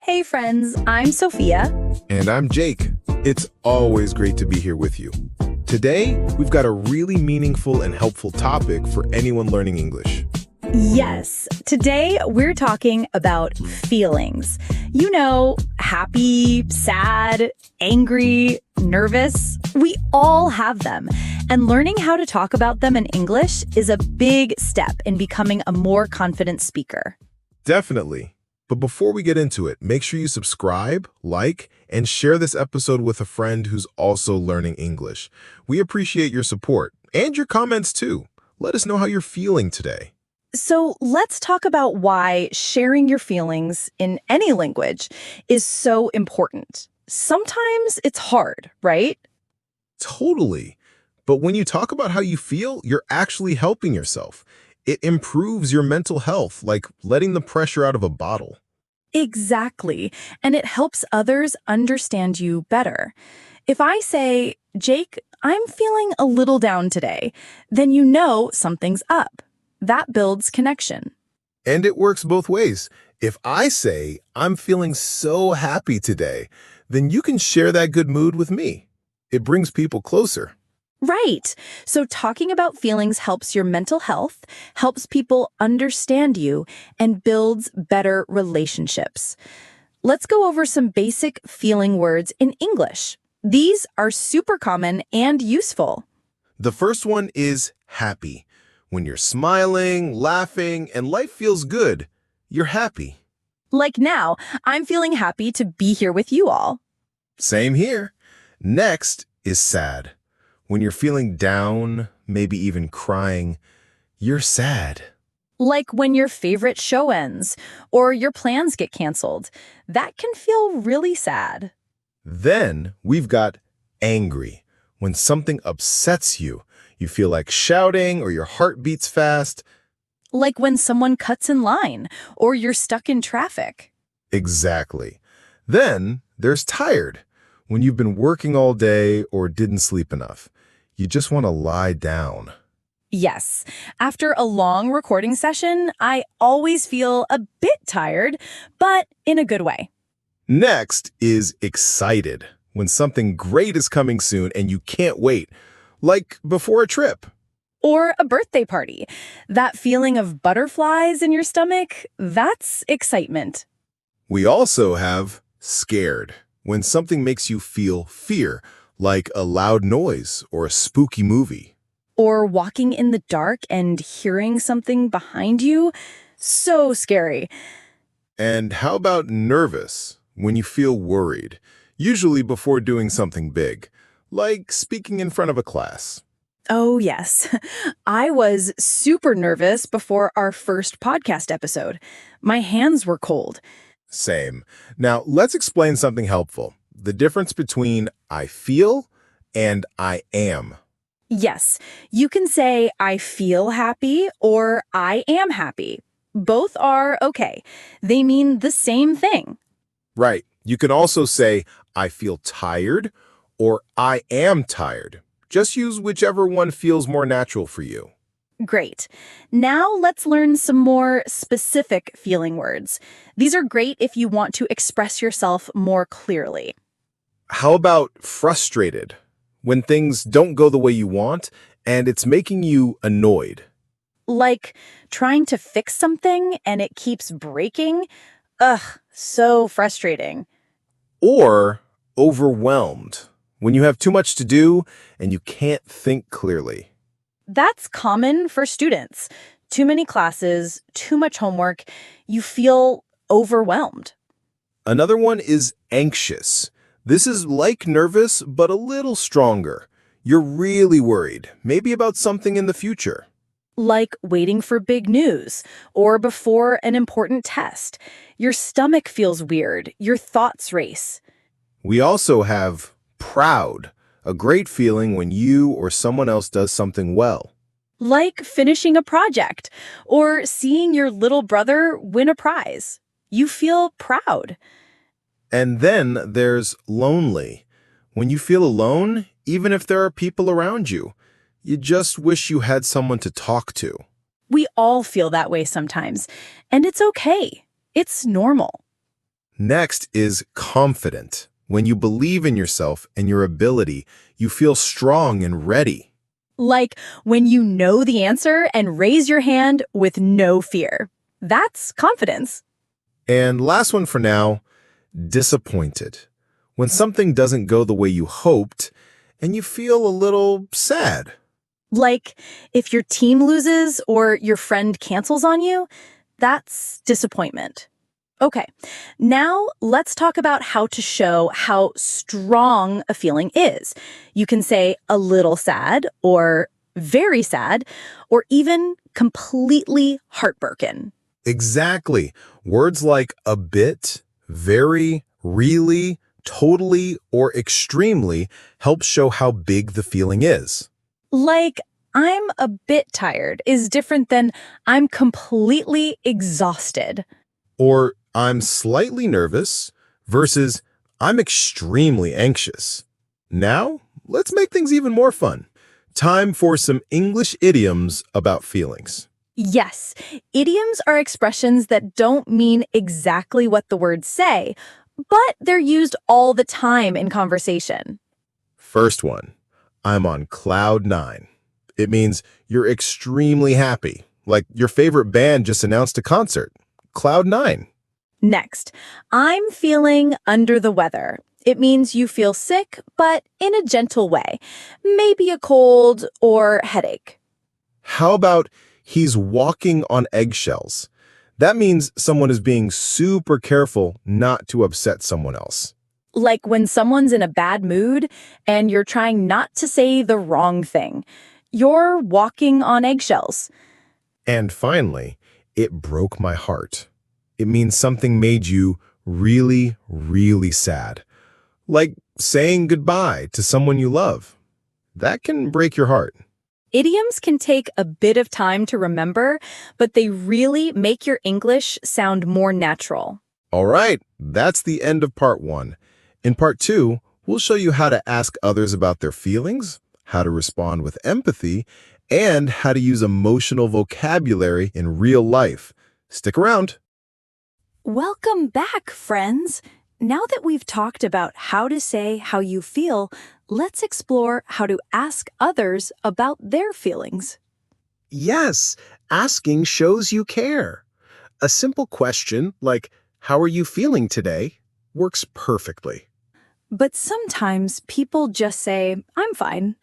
Hey friends, I'm Sophia. And I'm Jake. It's always great to be here with you. Today, we've got a really meaningful and helpful topic for anyone learning English. Yes, today we're talking about feelings. You know, happy, sad, angry, nervous. We all have them. And learning how to talk about them in English is a big step in becoming a more confident speaker. Definitely. But before we get into it, make sure you subscribe, like, and share this episode with a friend who's also learning English. We appreciate your support and your comments too. Let us know how you're feeling today. So let's talk about why sharing your feelings in any language is so important. Sometimes it's hard, right? Totally. But when you talk about how you feel, you're actually helping yourself. It improves your mental health, like letting the pressure out of a bottle. Exactly. And it helps others understand you better. If I say, Jake, I'm feeling a little down today, then you know something's up. That builds connection. And it works both ways. If I say, I'm feeling so happy today, then you can share that good mood with me. It brings people closer. Right. So talking about feelings helps your mental health, helps people understand you, and builds better relationships. Let's go over some basic feeling words in English. These are super common and useful. The first one is happy. When you're smiling, laughing, and life feels good, you're happy. Like now, I'm feeling happy to be here with you all. Same here. Next is sad. When you're feeling down, maybe even crying, you're sad. Like when your favorite show ends or your plans get canceled. That can feel really sad. Then we've got angry. When something upsets you, you feel like shouting or your heart beats fast. Like when someone cuts in line or you're stuck in traffic. Exactly. Then there's tired. When you've been working all day or didn't sleep enough, you just want to lie down. Yes, after a long recording session, I always feel a bit tired, but in a good way. Next is excited. When something great is coming soon and you can't wait, like before a trip. Or a birthday party. That feeling of butterflies in your stomach, that's excitement. We also have scared. When something makes you feel fear, like a loud noise or a spooky movie. Or walking in the dark and hearing something behind you. So scary. And how about nervous? When you feel worried, usually before doing something big, like speaking in front of a class. Oh, yes. I was super nervous before our first podcast episode. My hands were cold. Same. Now, let's explain something helpful. The difference between I feel and I am. Yes, you can say I feel happy or I am happy. Both are okay. They mean the same thing. Right. You can also say I feel tired or I am tired. Just use whichever one feels more natural for you. Great. Now let's learn some more specific feeling words. These are great if you want to express yourself more clearly. How about frustrated? When things don't go the way you want and it's making you annoyed. Like trying to fix something and it keeps breaking. Ugh, so frustrating. Or overwhelmed. When you have too much to do and you can't think clearly. That's common for students. Too many classes, too much homework. You feel overwhelmed. Another one is anxious. This is like nervous, but a little stronger. You're really worried, maybe about something in the future. Like waiting for big news or before an important test. Your stomach feels weird. Your thoughts race. We also have proud, a great feeling when you or someone else does something well. Like finishing a project or seeing your little brother win a prize. You feel proud. And then there's lonely. When you feel alone, even if there are people around you, you just wish you had someone to talk to. We all feel that way sometimes, and it's okay. It's normal. Next is confident. When you believe in yourself and your ability, you feel strong and ready. Like when you know the answer and raise your hand with no fear. That's confidence. And last one for now, disappointed. When something doesn't go the way you hoped and you feel a little sad. Like if your team loses or your friend cancels on you, that's disappointment. Okay, now let's talk about how to show how strong a feeling is. You can say a little sad or very sad or even completely heartbroken. Exactly. Words like a bit, very, really, totally, or extremely help show how big the feeling is. Like, I'm a bit tired is different than I'm completely exhausted. Or I'm slightly nervous versus I'm extremely anxious. Now, let's make things even more fun. Time for some English idioms about feelings. Yes, idioms are expressions that don't mean exactly what the words say, but they're used all the time in conversation. First one, I'm on cloud nine. It means you're extremely happy, like your favorite band just announced a concert. Cloud nine. Next, I'm feeling under the weather. It means you feel sick, but in a gentle way. Maybe a cold or headache. How about he's walking on eggshells? That means someone is being super careful not to upset someone else. Like when someone's in a bad mood and you're trying not to say the wrong thing. You're walking on eggshells. And finally, it broke my heart. It means something made you really, really sad. Like saying goodbye to someone you love. That can break your heart. Idioms can take a bit of time to remember, but they really make your English sound more natural. All right, that's the end of part one. In part two, we'll show you how to ask others about their feelings, how to respond with empathy, and how to use emotional vocabulary in real life. Stick around. Welcome back, friends. Now that we've talked about how to say how you feel, let's explore how to ask others about their feelings. Yes, asking shows you care. A simple question like, "How are you feeling today?" works perfectly. But sometimes people just say, I'm fine,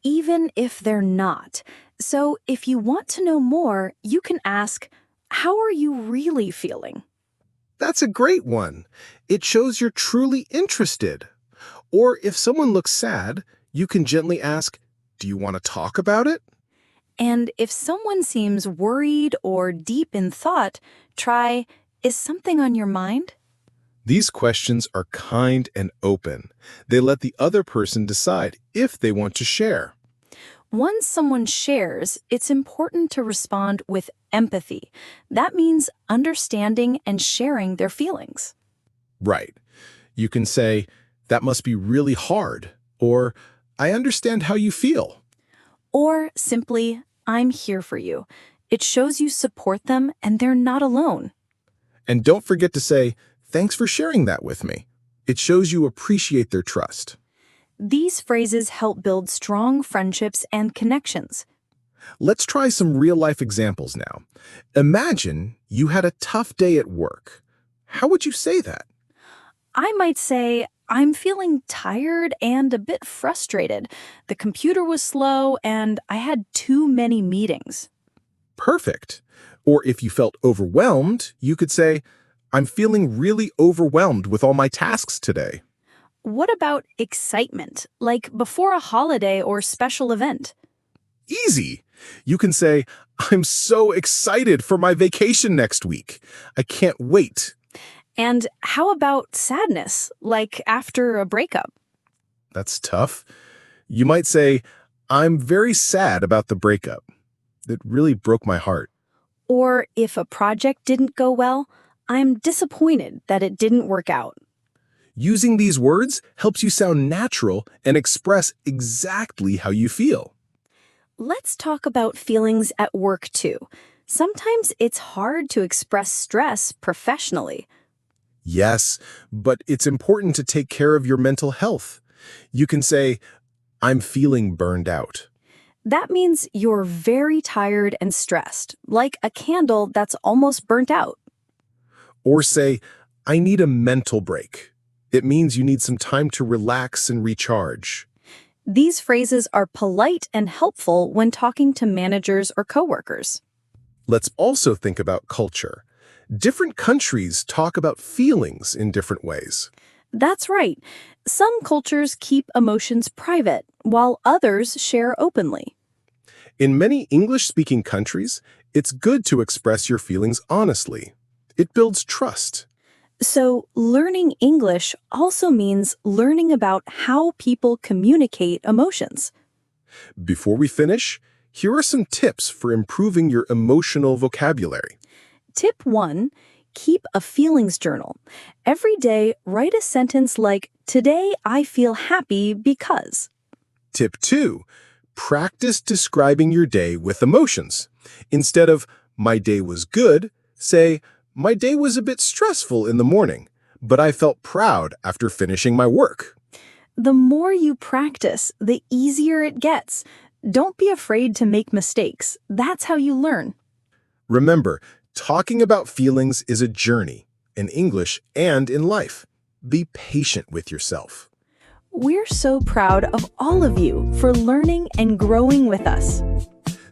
even if they're not. So if you want to know more, you can ask, how are you really feeling? That's a great one. It shows you're truly interested. Or if someone looks sad, you can gently ask, "Do you want to talk about it?" And if someone seems worried or deep in thought, try, is something on your mind? These questions are kind and open. They let the other person decide if they want to share. Once someone shares, it's important to respond with empathy. That means understanding and sharing their feelings. Right. You can say, that must be really hard, or I understand how you feel. Or simply, I'm here for you. It shows you support them and they're not alone. And don't forget to say, thanks for sharing that with me. It shows you appreciate their trust. These phrases help build strong friendships and connections. Let's try some real-life examples now. Imagine you had a tough day at work. How would you say that? I might say, I'm feeling tired and a bit frustrated. The computer was slow and I had too many meetings. Perfect. Or if you felt overwhelmed, you could say, I'm feeling really overwhelmed with all my tasks today. What about excitement, like before a holiday or special event? Easy. You can say, I'm so excited for my vacation next week. I can't wait. And how about sadness, like after a breakup? That's tough. You might say, I'm very sad about the breakup. It really broke my heart. Or if a project didn't go well, I'm disappointed that it didn't work out. Using these words helps you sound natural and express exactly how you feel. Let's talk about feelings at work too. Sometimes it's hard to express stress professionally. Yes, but it's important to take care of your mental health. You can say, I'm feeling burned out. That means you're very tired and stressed, like a candle that's almost burnt out. Or say, I need a mental break. It means you need some time to relax and recharge. These phrases are polite and helpful when talking to managers or coworkers. Let's also think about culture. Different countries talk about feelings in different ways. That's right. Some cultures keep emotions private, while others share openly. In many English-speaking countries, it's good to express your feelings honestly. It builds trust. So, learning English also means learning about how people communicate emotions. Before we finish, here are some tips for improving your emotional vocabulary. Tip 1, keep a feelings journal. Every day, write a sentence like, "Today I feel happy because." Tip 2, practice describing your day with emotions. Instead of, my day was good, say, my day was a bit stressful in the morning, but I felt proud after finishing my work. The more you practice, the easier it gets. Don't be afraid to make mistakes. That's how you learn. Remember, talking about feelings is a journey, in English and in life. Be patient with yourself. We're so proud of all of you for learning and growing with us.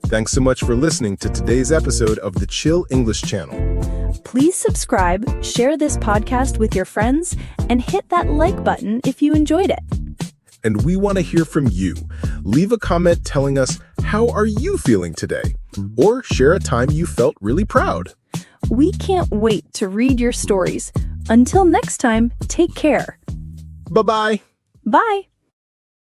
Thanks so much for listening to today's episode of the Chill English Channel. Please subscribe, share this podcast with your friends, and hit that like button if you enjoyed it. And we want to hear from you. Leave a comment telling us, how are you feeling today? Or share a time you felt really proud. We can't wait to read your stories. Until next time, take care. Bye-bye. Bye.